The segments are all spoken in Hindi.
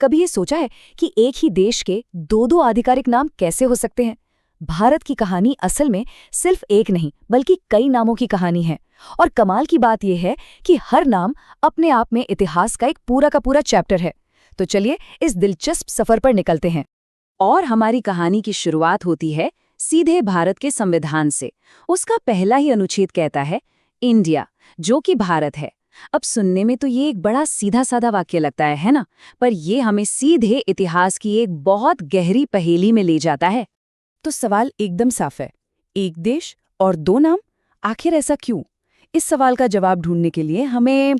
कभी ये सोचा है कि एक ही देश के दो दो आधिकारिक नाम कैसे हो सकते हैं? भारत की कहानी असल में सिर्फ एक नहीं बल्कि कई नामों की कहानी है। और कमाल की बात यह है कि हर नाम अपने आप में इतिहास का एक पूरा का पूरा चैप्टर है। तो चलिए इस दिलचस्प सफर पर निकलते हैं। और हमारी कहानी की शुरुआत होती है सीधे भारत के संविधान से। उसका पहला ही अनुच्छेद कहता है इंडिया, जो कि भारत है। अब सुनने में तो ये एक बड़ा सीधा साधा वाक्य लगता है ना? पर ये हमें सीधे इतिहास की एक बहुत गहरी पहेली में ले जाता है। तो सवाल एकदम साफ है, एक देश और दो नाम, आखिर ऐसा क्यों? इस सवाल का जवाब ढूंढने के लिए हमें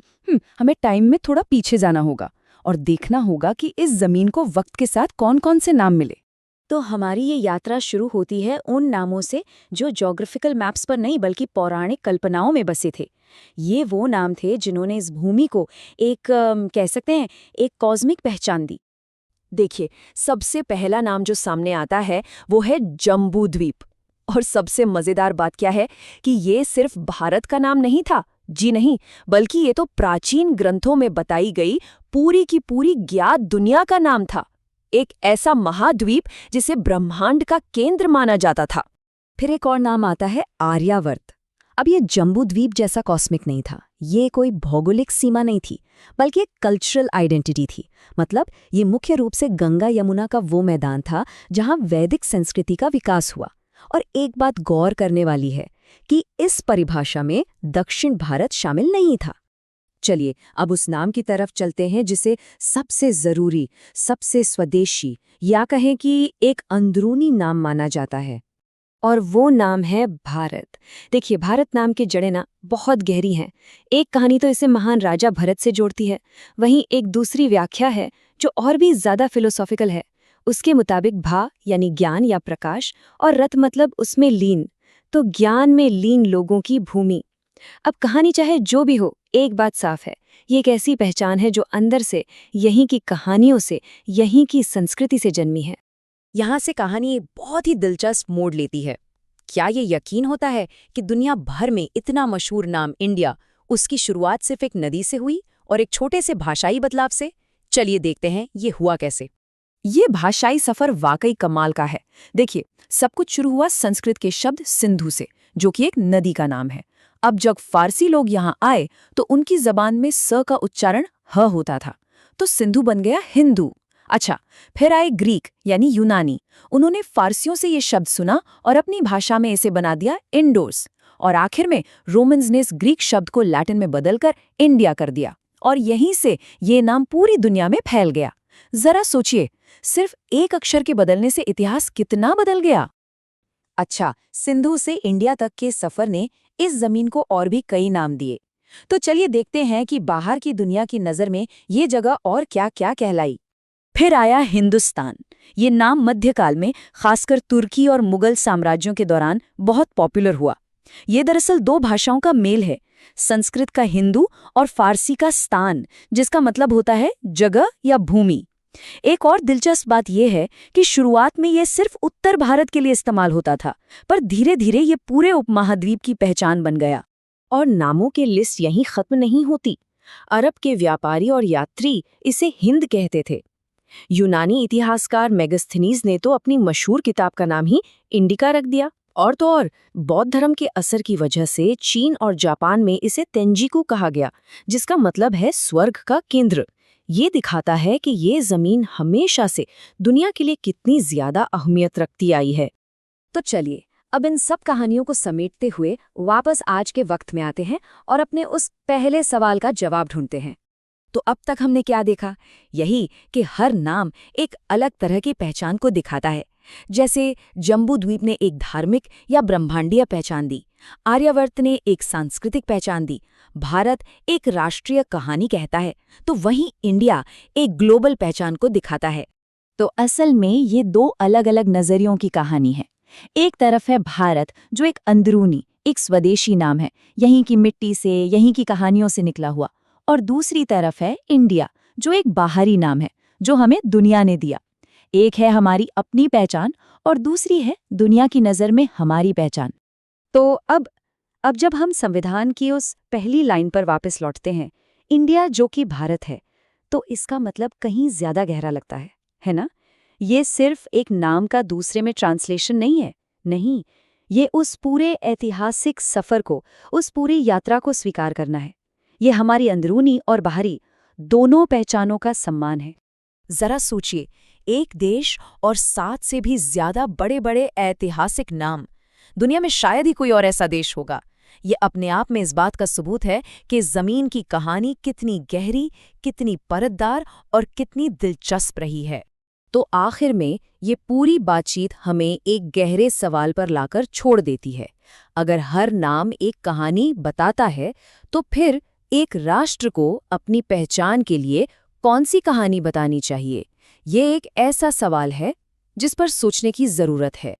टाइम में थोड़ा पीछे जाना होगा और देखना होगा कि इस जमीन को वक्त के साथ कौन कौन से नाम मिले। तो हमारी ये यात्रा शुरू होती है उन नामों से जो ज्योग्राफिकल मैप्स पर नहीं बल्कि पौराणिक कल्पनाओं में बसे थे। ये वो नाम थे जिन्होंने इस भूमि को एक कह सकते हैं एक कॉस्मिक पहचान दी। देखिए, सबसे पहला नाम जो सामने आता है वो है जम्बूद्वीप। और सबसे मजेदार बात क्या है कि ये सिर्फ भारत का नाम नहीं था, जी नहीं, बल्कि ये तो प्राचीन ग्रंथों में बताई गई पूरी की पूरी ज्ञात दुनिया का नाम था। एक ऐसा महाद्वीप जिसे ब्रह्मांड का केंद्र माना जाता था। फिर एक और नाम आता है आर्यावर्त। अब ये जम्बूद्वीप जैसा कॉस्मिक नहीं था, ये कोई भौगोलिक सीमा नहीं थी, बल्कि एक कल्चरल आइडेंटिटी थी। मतलब ये मुख्य रूप से गंगा यमुना का वो मैदान था जहां वैदिक संस्कृति का विकास हुआ। और एक बात गौर करने वाली है कि इस परिभाषा में दक्षिण भारत शामिल नहीं था। चलिए अब उस नाम की तरफ चलते हैं जिसे सबसे जरूरी, सबसे स्वदेशी या कहें कि एक अंदरूनी नाम माना जाता है, और वो नाम है भारत। देखिए, भारत नाम की जड़ें ना बहुत गहरी हैं। एक कहानी तो इसे महान राजा भरत से जोड़ती है, वहीं एक दूसरी व्याख्या है जो और भी ज्यादा फिलोसॉफिकल है। उसके मुताबिक भा यानी ज्ञान या प्रकाश, और रत मतलब उसमें लीन, तो ज्ञान में लीन लोगों की भूमि। अब कहानी चाहे जो भी हो, एक बात साफ है, ये एक ऐसी पहचान है जो अंदर से, यहीं की कहानियों से, यहीं की संस्कृति से जन्मी है। यहाँ से कहानी एक बहुत ही दिलचस्प मोड़ लेती है। क्या ये यकीन होता है कि दुनिया भर में इतना मशहूर नाम इंडिया, उसकी शुरुआत सिर्फ एक नदी से हुई और एक छोटे से भाषाई बदलाव से? चलिए देखते हैं ये हुआ कैसे। ये भाषाई सफर वाकई कमाल का है। देखिए, सब कुछ शुरू हुआ संस्कृत के शब्द सिंधु से, जो कि एक नदी का नाम है। अब जब फारसी लोग यहाँ आए तो उनकी जबान में स का उच्चारण ह होता था, तो सिंधु बन गया हिंदू। अच्छा, फिर आए ग्रीक यानी यूनानी। उन्होंने फारसियों से ये शब्द सुना और अपनी भाषा में इसे बना दिया इंडोस। और आखिर में रोमन्स ने इस ग्रीक शब्द को लैटिन में बदलकर इंडिया कर दिया, और यहीं से ये नाम पूरी दुनिया में फैल गया। जरा सोचिए, सिर्फ एक अक्षर के बदलने से इतिहास कितना बदल गया। अच्छा, सिंधु से इंडिया तक के सफर ने इस जमीन को और भी कई नाम दिए। तो चलिए देखते हैं कि बाहर की दुनिया की नजर में ये जगह और क्या क्या कहलाई। फिर आया हिंदुस्तान। ये नाम मध्यकाल में खासकर तुर्की और मुगल साम्राज्यों के दौरान बहुत पॉपुलर हुआ। ये दरअसल दो भाषाओं का मेल है, संस्कृत का हिंदू और फारसी का स्थान, जिसका मतलब होता है जगह या भूमि। एक और दिलचस्प बात यह है कि शुरुआत में यह सिर्फ उत्तर भारत के लिए इस्तेमाल होता था, पर धीरे धीरे ये पूरे उपमहाद्वीप की पहचान बन गया। और नामों की लिस्ट यहीं खत्म नहीं होती। अरब के व्यापारी और यात्री इसे हिंद कहते थे। यूनानी इतिहासकार मेगास्थनीज ने तो अपनी मशहूर किताब का नाम ही इंडिका रख दिया। और तो और बौद्ध धर्म के असर की वजह से चीन और जापान में इसे तेंजिकु कहा गया, जिसका मतलब है स्वर्ग का केंद्र। ये दिखाता है कि ये जमीन हमेशा से दुनिया के लिए कितनी ज्यादा अहमियत रखती आई है। तो चलिए अब इन सब कहानियों को समेटते हुए वापस आज के वक्त में आते हैं और अपने उस पहले सवाल का जवाब ढूंढते हैं। तो अब तक हमने क्या देखा? यही कि हर नाम एक अलग तरह की पहचान को दिखाता है। जैसे जम्बूद्वीप ने एक धार्मिक या ब्रह्मांडीय पहचान दी, आर्यावर्त ने एक सांस्कृतिक पहचान दी, भारत एक राष्ट्रीय कहानी कहता है, तो वहीं इंडिया एक ग्लोबल पहचान को दिखाता है। तो असल में ये दो अलग अलग नजरियों की कहानी है। एक तरफ है भारत, जो एक अंदरूनी, एक स्वदेशी नाम है, यहीं की मिट्टी से, यहीं की कहानियों से निकला हुआ। और दूसरी तरफ है इंडिया, जो एक बाहरी नाम है, जो हमें दुनिया ने दिया। एक है हमारी अपनी पहचान और दूसरी है दुनिया की नज़र में हमारी पहचान। तो अब जब हम संविधान की उस पहली लाइन पर वापस लौटते हैं, इंडिया जो कि भारत है, तो इसका मतलब कहीं ज्यादा गहरा लगता है ना? ये सिर्फ एक नाम का दूसरे में ट्रांसलेशन नहीं है। नहीं, ये उस पूरे ऐतिहासिक सफर को, उस पूरी यात्रा को स्वीकार करना है। ये हमारी अंदरूनी और बाहरी दोनों पहचानों का सम्मान है। जरा सोचिए, एक देश और 7 से भी ज्यादा बड़े बड़े ऐतिहासिक नाम। दुनिया में शायद ही कोई और ऐसा देश होगा। ये अपने आप में इस बात का सबूत है कि जमीन की कहानी कितनी गहरी, कितनी परतदार और कितनी दिलचस्प रही है। तो आखिर में ये पूरी बातचीत हमें एक गहरे सवाल पर लाकर छोड़ देती है। अगर हर नाम एक कहानी बताता है, तो फिर एक राष्ट्र को अपनी पहचान के लिए कौन सी कहानी बतानी चाहिए? ये एक ऐसा सवाल है जिस पर सोचने की जरूरत है।